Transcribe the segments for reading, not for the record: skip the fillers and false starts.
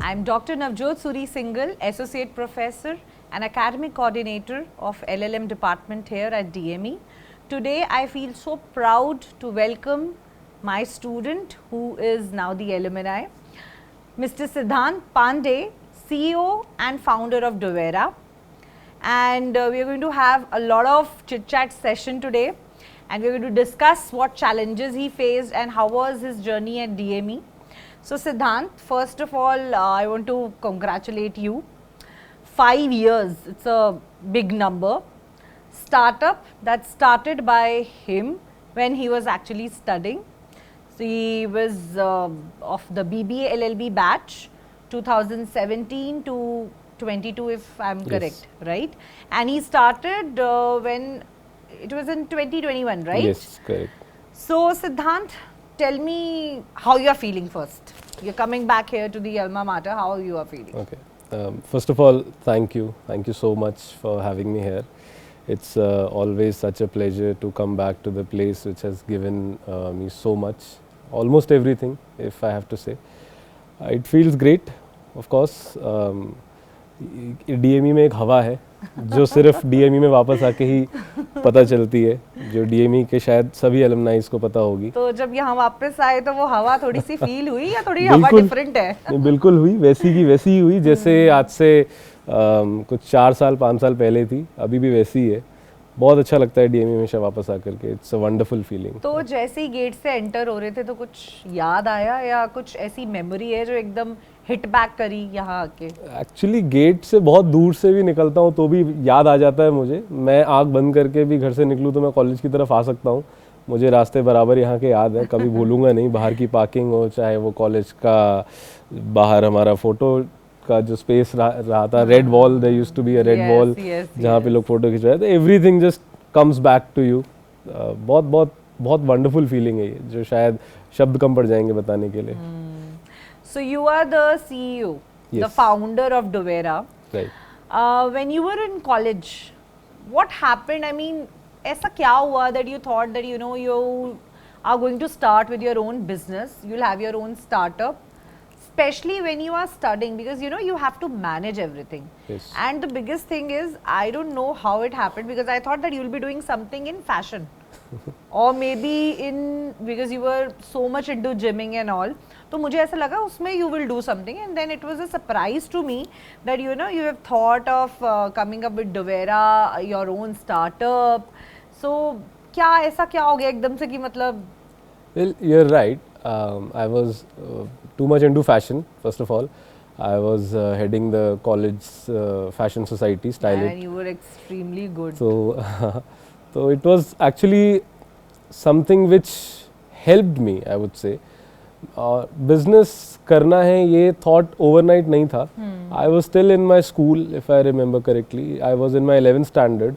I'm Dr. Navjot Suri Singhal, Associate Professor and Academic Coordinator of LLM Department here at DME. Today I feel so proud to welcome my student who is now the alumni, Mr. Siddhant Pandey, CEO and founder of Dovera. And we are going to have a lot of chit-chat session today, and we are going to discuss what challenges he faced and how was his journey at DME. So Siddhant, first of all, I want to congratulate you. 5 years, it's a big number. Startup that started by him when he was actually studying. So he was of the BBA LLB batch 2017 to 22 if I'm correct, right? And he started when it was in 2021, right? Yes, correct. So Siddhant, tell me how you are feeling first. You're coming back here to the alma mater, how you are feeling? Okay. First of all, thank you. Thank you so much for having me here. It's always such a pleasure to come back to the place which has given me so much, almost everything, if I have to say. It feels great, of course. DME में एक हवा है जो सिर्फ DME में वापस आके ही पता चलती है, जो DME के शायद सभी अलुमनाइज को पता होगी. तो जब यहाँ वापस आए तो वो हवा थोड़ी सी फील हुई या थोड़ी हवा डिफरेंट है? बिल्कुल हुई, वैसी की वैसी ही हुई जैसे आज से कुछ 4 साल 5 साल पहले थी, अभी भी वैसी ही है. बहुत अच्छा लगता है DME हमेशा वापस आकर के. It's a wonderful feeling. तो जैसे ही गेट से एंटर हो रहे थे तो कुछ याद आया या कुछ ऐसी मेमोरी है जो एकदम हिट बैक करी यहाँ आके? एक्चुअली गेट से बहुत दूर से भी निकलता हूँ तो भी याद आ जाता है मुझे. मैं आँख बंद करके भी घर से निकलूँ तो मैं कॉलेज की तरफ आ सकता हूँ. मुझे रास्ते बराबर यहाँ के याद है, कभी भूलूंगा नहीं. बाहर की पार्किंग हो, चाहे वो कॉलेज का बाहर हमारा फोटो का जो स्पेस रहा था, red wall, there used to be a red wall जहाँ पे लोग फोटो खिंच रहे थे. Everything just comes back to you. बहुत बहुत बहुत वंडरफुल फीलिंग है ये, जो शायद शब्द कम पड़ जाएंगे बताने के लिए. So you are the CEO, the founder of Dovera. Right. When you were in college, what happened? I mean, ऐसा क्या हुआ that you thought that you are going to start with your own business, you'll have your own startup, especially when you are studying, because you have to manage everything. Yes. And the biggest thing is, I don't know how it happened, because I thought that you'll be doing something in fashion or maybe because you were so much into gymming and all. तो मुझे ऐसा लगा उसमें you will do something, and then it was a surprise to me that you have thought of coming up with Dovera, your own startup. So क्या ऐसा क्या हो गया एकदम से कि मतलब? Well, you're right. I was too much into fashion. First of all, I was heading the college fashion society, Style It. And you were extremely good. So it was actually something which helped me, I would say. Business करना है ये thought overnight नहीं था. I was still in my school, if I remember correctly. I was in my 11th standard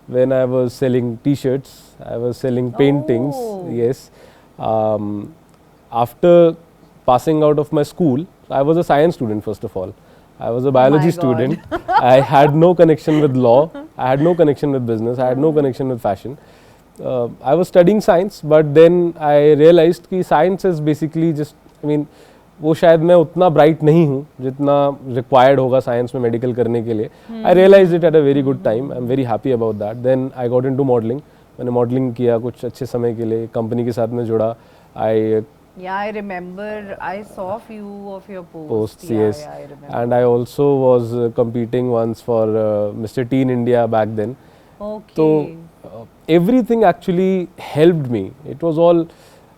when I was selling T-shirts. I was selling paintings. Oh. Yes. After passing out of my school, I was a science student first of all. I was a biology student. I had no connection with law. I had no connection with business. I had no connection with fashion. I was studying science, but then I realized कि science is basically just, I mean, वो शायद मैं उतना bright नहीं हूँ जितना required होगा science में medical करने के लिए. I realized it at a very good time. I'm very happy about that. Then I got into modeling. मैंने modeling किया कुछ अच्छे समय के लिए, company के साथ में जुड़ा. Yeah, I remember. I saw few of your posts. Yes. Yeah, I remember. And I also was competing once for Mr. Teen India back then. Okay. So everything actually helped me. It was all,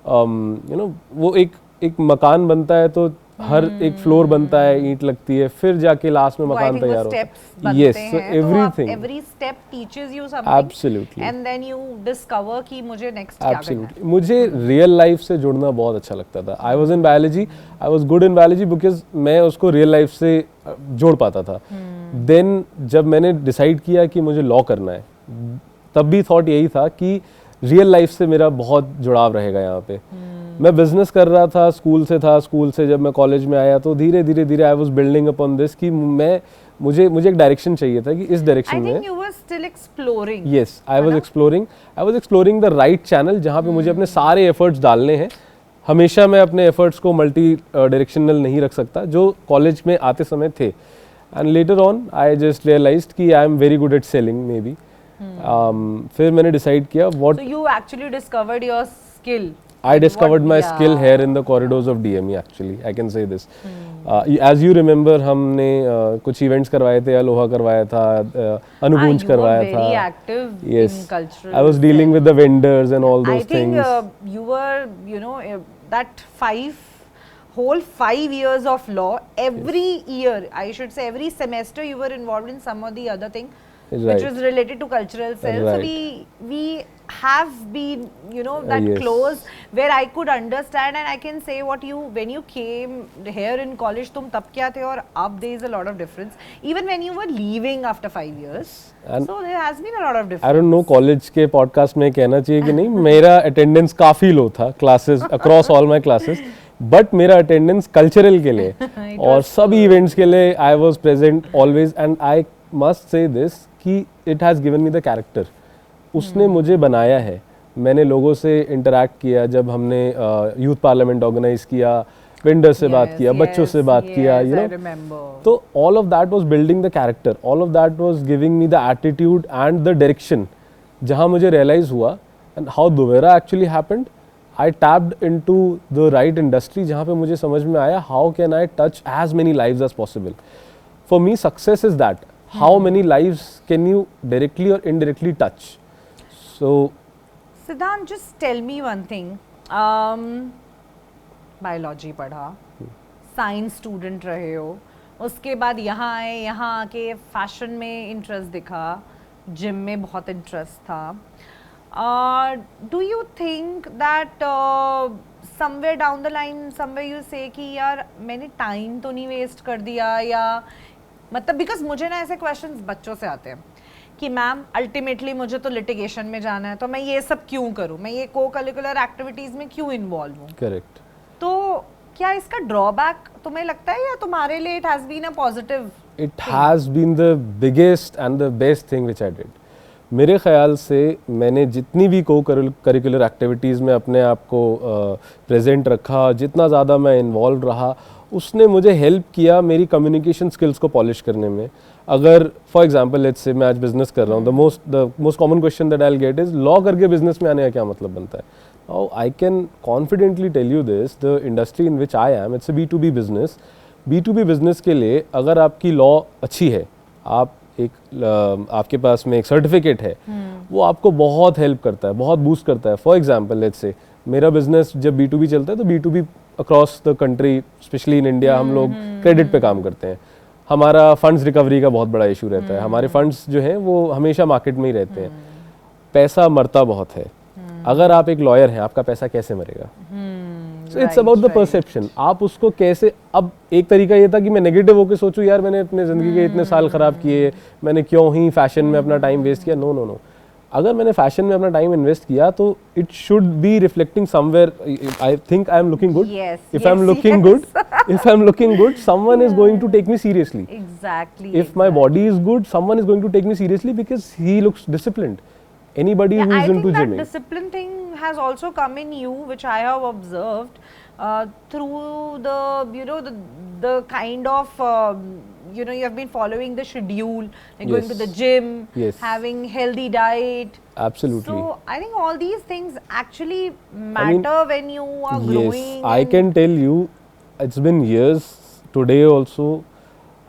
वो एक मकान बनता है तो हर एक floor बनता है, ईंट लगती है, फिर जाके लास्ट में मकान तैयार होता है. Yes, so everything. Every step teaches you something. Absolutely. And then you discover कि मुझे next क्या करना है. मुझे रियल लाइफ से जुड़ना बहुत अच्छा लगता था. I was in biology. I was good in biology because मैं उसको रियल लाइफ से जोड़ पाता था. Then जब मैंने डिसाइड किया कि मुझे लॉ करना है, तब भी थॉट यही था कि रियल लाइफ से मेरा बहुत जुड़ाव रहेगा यहाँ पे. मैं बिजनेस कर रहा था, स्कूल से जब मैं कॉलेज में आया तो धीरे धीरे I was building upon this कि मुझे एक डायरेक्शन चाहिए था कि इस डायरेक्शन में. I think you were still exploring. Yes, I was exploring the right channel जहाँ पे मुझे अपने सारे एफर्ट्स डालने हैं हमेशा मैं अपने एफर्ट्स को मल्टी डायरेक्शनल नहीं रख सकता जो कॉलेज में आते समय थे. And later on I just realized कि I am very good at selling maybe. फिर मैंने डिसाइड किया what. So you actually discovered your skill. I discovered my yeah. skill here in the corridors of DME actually. I can say this. As you remember, हमने कुछ events करवाए थे, Aloha करवाया था, अनुगुंज करवाया था. You were very active Yes. in cultural. I was dealing with the vendors and all those I think things. you were, you know, that whole 5 years of law. Every year, I should say, every semester you were involved in some or the other thing, Right. which was related to cultural cells. So Right. we have been, you know, that Yes. close where I could understand and I can say what you when you came here in college, तुम तब क्या थे और अब there is a lot of difference. Even when you were leaving after 5 years, And so there has been a lot of difference. I don't know college के podcast में कहना चाहिए कि नहीं, मेरा अटेंडेंस काफ़ी लो था classes across all my classes, but मेरा अटेंडेंस कल्चरल के लिए और सभी इवेंट्स के लिए I was present always. And I must say this कि it has given me the character. उसने मुझे बनाया है. मैंने लोगों से इंटरेक्ट किया, जब हमने यूथ पार्लियामेंट ऑर्गेनाइज किया, वेंडर से बात किया, बच्चों से बात किया, यू नो. तो all of that was building the character, all of that was giving me the attitude and the direction. जहाँ मुझे रियलाइज हुआ एंड हाउ दुवेरा actually happened, I tapped into the right industry जहाँ पे मुझे समझ में आया how can I touch as many lives as possible. For me success is that, how many lives can you directly और indirectly touch. So, Siddhant, just tell me one thing. Biology पढ़ा, science student रहे हो, उसके बाद यहाँ आए, यहाँ आके फैशन में इंटरेस्ट दिखा, जिम में बहुत इंटरेस्ट था. Do you think that somewhere down the line somewhere you से कि यार मैंने टाइम तो नहीं वेस्ट कर दिया, या मतलब बिकॉज मुझे ना ऐसे क्वेश्चंस बच्चों से आते हैं कि मैम अल्टीमेटली मुझे तो लिटिगेशन में जाना है, तो मैं ये सब क्यों करूं, मैं ये को करिकुलर एक्टिविटीज में क्यों इन्वॉल्व हूं. करेक्ट. तो क्या इसका ड्रॉबैक तुम्हें लगता है या तुम्हारे लिए it has been a positive? It has been the biggest and the best thing which I did. मेरे ख्याल से मैंने जितनी भी को करिकुलर एक्टिविटीज़ में अपने आप को प्रेजेंट रखा, जितना ज़्यादा मैं इन्वॉल्व रहा, उसने मुझे हेल्प किया मेरी कम्युनिकेशन स्किल्स को पॉलिश करने में. अगर फॉर एग्जांपल लेट्स से मैं आज बिजनेस कर रहा हूँ, the most common question that I will get is law करके बिजनेस में आने का क्या मतलब बनता है. Now I can confidently tell you this, the industry in which I am, it's a B2B business. B2B business के लिए अगर आपकी लॉ अच्छी है, आप आपके पास में एक सर्टिफिकेट है, वो आपको बहुत हेल्प करता है, बहुत बूस्ट करता है. फॉर एग्जांपल लेट्स से मेरा बिजनेस जब B2B चलता है तो B2B across the country, specially in India, हम लोग क्रेडिट पे काम करते हैं. हमारा फंड्स रिकवरी का बहुत बड़ा इशू रहता है. हमारे फंड्स जो हैं वो हमेशा मार्केट में ही रहते हैं. पैसा मरता बहुत है. अगर आप एक लॉयर हैं, आपका पैसा कैसे मरेगा? So it's about the perception. आप उसको कैसे, अब एक तरीका ये था कि मैं नेगेटिव होकर सोचूं यार मैंने अपने ज़िंदगी के इतने साल ख़राब किए, मैंने क्यों ही फैशन में अपना टाइम वेस्ट किया. No no no. अगर मैंने फैशन में अपना टाइम इन्वेस्ट किया तो it should be reflecting somewhere. I think I am looking good. If I am looking good, if I'm looking good, someone is going to take me seriously. Exactly. If my body is good, someone is going to take me seriously because he looks disciplined. Anybody who is into gymming. I think that discipline thing has also come in you, which I have observed through the, you know, the kind of you know, you have been following the schedule, like going to the gym, having healthy diet. Absolutely. So I think all these things actually matter when you are growing. Yes, I can tell you, it's been years. Today also,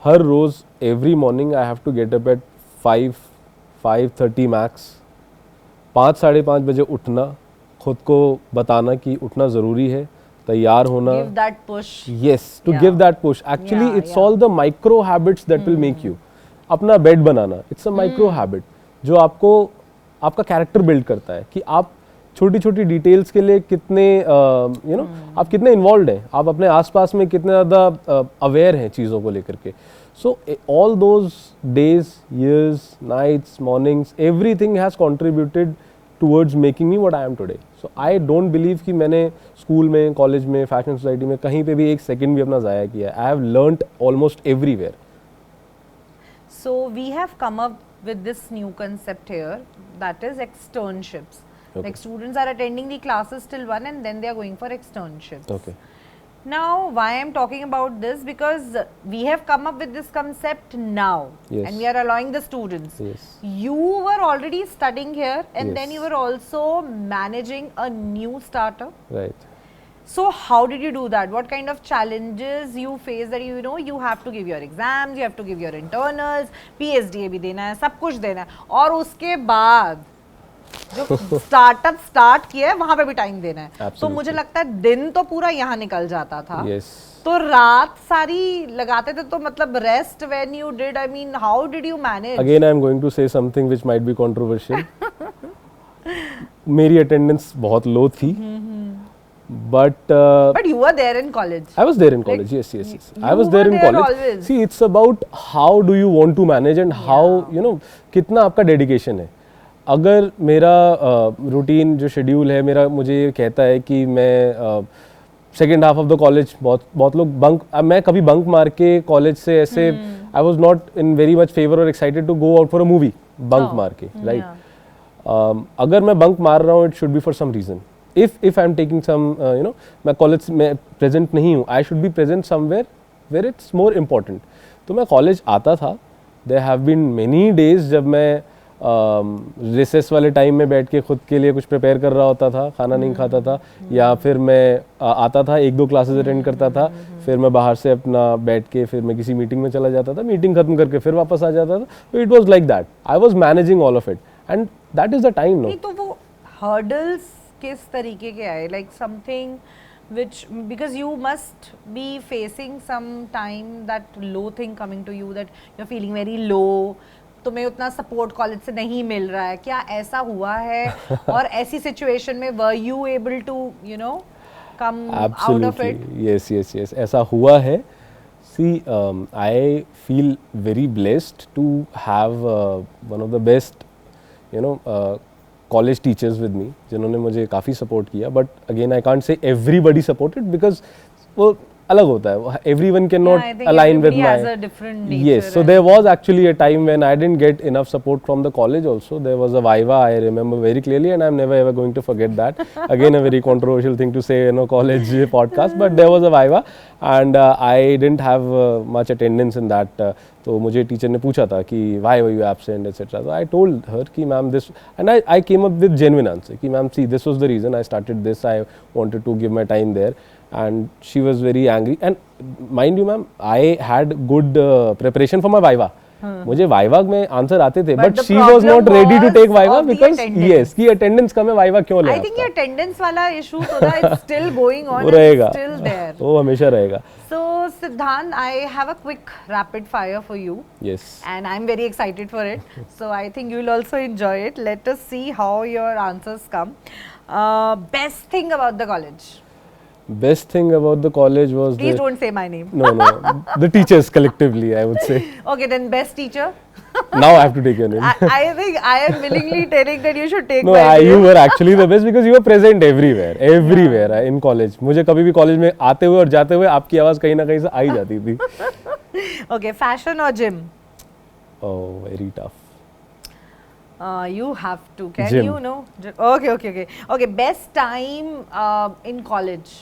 हर रोज every morning I have to get up at 5:30 max. 5-5:30 बजे उठना, खुद को बताना कि उठना ज़रूरी है, तैयार होना. Give that push. Yes, to give that push. Actually, it's all the micro habits that will make you. अपना bed banana, it's a micro habit जो आपको आपका कैरेक्टर बिल्ड करता है कि आप छोटी छोटी डिटेल्स के लिए कितने यू नो आप कितने इन्वॉल्व हैं, आप अपने आसपास में कितने ज़्यादा अवेयर हैं चीज़ों को लेकर के. So all those days, years, nights, mornings, everything has contributed towards making me what I am today. So I don't believe कि मैंने स्कूल में, कॉलेज में, फैशन सोसाइटी में कहीं पे भी एक सेकंड भी अपना ज़ाया किया. I have learnt almost everywhere. So we have come up with this new concept here, that is externships. Okay. Like students are attending the classes till 1 and then they are going for externships. Okay. Now, why I'm talking about this, because we have come up with this concept now, Yes. and we are allowing the students. Yes. You were already studying here, and then Yes. you were also managing a new startup. Right. So how did you do that? What kind of challenges you face that you know you have to give your exams, you have to give your internals, PhD भी देना है, सब कुछ देना है, और उसके बाद जो स्टार्टअप स्टार्ट किया है वहां पे भी टाइम देना है. तो Absolutely. मुझे लगता है दिन तो पूरा यहाँ निकल जाता था. Yes. तो रात सारी लगाते थे, तो मतलब rest when you did, I mean how did you manage? Again, I am going to say something which might be controversial. मेरी attendance बहुत low थी. But But you were there in college. I was there in Like, college. Yes, yes, yes. you I was there were in there college. always. See, it's about how do you want to manage and how you know कितना आपका dedication है. अगर मेरा routine जो schedule है मेरा मुझे ये कहता है कि मैं second half of the college बहुत लोग बंक, मैं कभी बंक मार के कॉलेज से ऐसे I was not in very much favour और excited to go out for a movie bunk मार के, राइट. अगर मैं बंक मार रहा हूँ it should be for some reason. If I am taking some you know मैं कॉलेज में प्रेजेंट नहीं हूँ, I should be present somewhere where it's more important. तो मैं कॉलेज आता था. There have been many days जब मैं रिसेस वाले टाइम में बैठ के खुद के लिए कुछ प्रिपेयर कर रहा होता था, खाना नहीं खाता था, या फिर मैं आता था, 1-2 क्लासेस अटेंड करता था, फिर मैं बाहर से अपना बैठ के फिर मैं किसी मीटिंग में चला जाता था, मीटिंग खत्म करके फिर वापस आ जाता था. तो it was like that. I was managing all of it and that is the time. No, नहीं तो वो हर्डल्स किस तरीके के आए, like something which because you must be facing some time that low thing coming to you, that you're feeling very low, तुम्हें उतना support college से नहीं मिल रहा है, क्या ऐसा हुआ है? और ऐसी सिचुएशन में were you able to you know come out of it? Yes, yes, yes. ऐसा हुआ है. See, I feel very blessed to have one of the best, you know, college teachers with me, जिन्होंने मुझे काफ़ी support किया. But again, I can't say everybody supported because वो अलग होता है. Everyone cannot align with my. Has a different nature. Yes, so there was actually a time when I didn't get enough support from the college also. There was a Viva, I remember very clearly, and I'm never ever going to forget that. Again, a very controversial thing to say in a college podcast, but there was a Viva, and I didn't have much attendance in that. तो मुझे teacher ने पूछा था कि why were you absent, etc. So I told her कि ma'am this, and I came up with genuine answer कि ma'am see this was the reason I started this. I wanted to give my time there. And she was very angry. And mind you, ma'am, I had good preparation for my Viva. मुझे viva में answer आते थे, but she was not ready to take viva because yes की attendance कम है, viva क्यों ले? I think ये अटेंडेंस वाला इशू तो that is still going on, रहेगा, स्टिल देयर, वो हमेशा रहेगा. So Siddhant, I have a quick rapid fire for you. Yes. And I'm very excited for it. So I think you will also enjoy it. Let us see how your answers come. Best thing about the college? Best thing about the college was Please don't say my name. No, the teachers collectively, I would say. Okay, then best teacher? Now I have to take your name. I think I am willingly telling that you should take No, my name. you were actually the best because you were present everywhere in college. मुझे कभी भी college में आते हुए और जाते हुए आपकी आवाज़ कहीं ना कहीं से आ ही जाती थी. Okay, fashion or gym? Oh, very tough. You have to. Can Gym. you know? Okay, best time in college?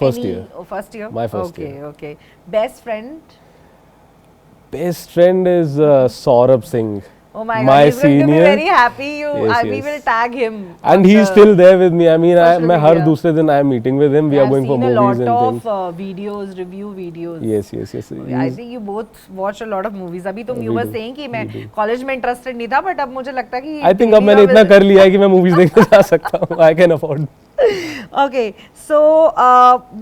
First year. Oh, first year? My first year. Okay. Best friend? Best friend is Saurabh Singh. Oh my My God, he's going to be senior. very happy. Yes, We yes. will tag him. And on he's the still there with me. I mean, social मैं हर media. दूसरे दिन I am meeting with him. We are I've going for seen a movies lot and things. of videos, review videos. Yes. I think you both watch a lot of movies. अभी तुम you We were do, saying कि we मैं do. College में interested नहीं था, but अब मुझे लगता है कि I think अब मैंने इतना कर लिया है कि मैं movies देखने जा सकता हूँ. I can afford. Okay, so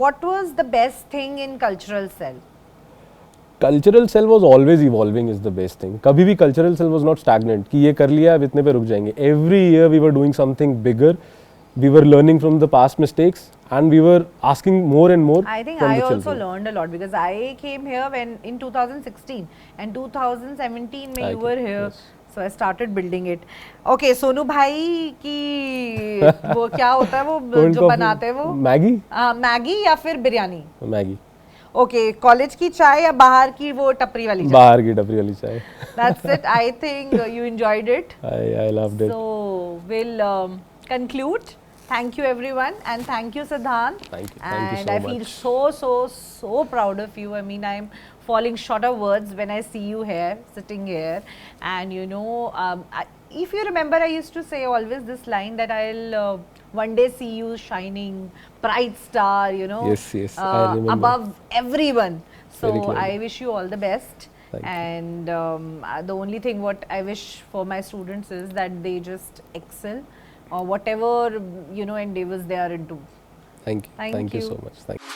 what was the best thing in cultural cell? Cultural cell was always evolving is the best thing. कभी भी cultural cell was not stagnant कि ये कर लिया अब इतने पे रुक जाएंगे. Every year we were doing something bigger. We were learning from the past mistakes and we were asking more and more. I think from I the also children. learned a lot because I came here when in 2016 and 2017 में you were here. Yes. So I started building it. Okay, Sonu भाई की वो क्या होता है वो जो बनाते हैं वो? मैगी. मैगी या फिर बिरयानी? मैगी. ओके, कॉलेज की चाय या बाहर की वो टपरी वाली चाय? बाहर की टपरी वाली चाय. That's it. I think you enjoyed it. I loved it. So we'll conclude. Thank you everyone, and thank you Siddhant. Thank you. And Thank you so I much. feel so proud of you. I mean, I'm falling short of words when I see you here, sitting here. And you know, if you remember, I used to say always this line that I'll one day see you shining, bright star, you know, Yes, yes, I remember. above everyone. Very So clearly. I wish you all the best. Thank you. And the only thing what I wish for my students is that they just excel or whatever, you know, endeavors they are into. Thank you. Thank Thank you you. so much. Thank you.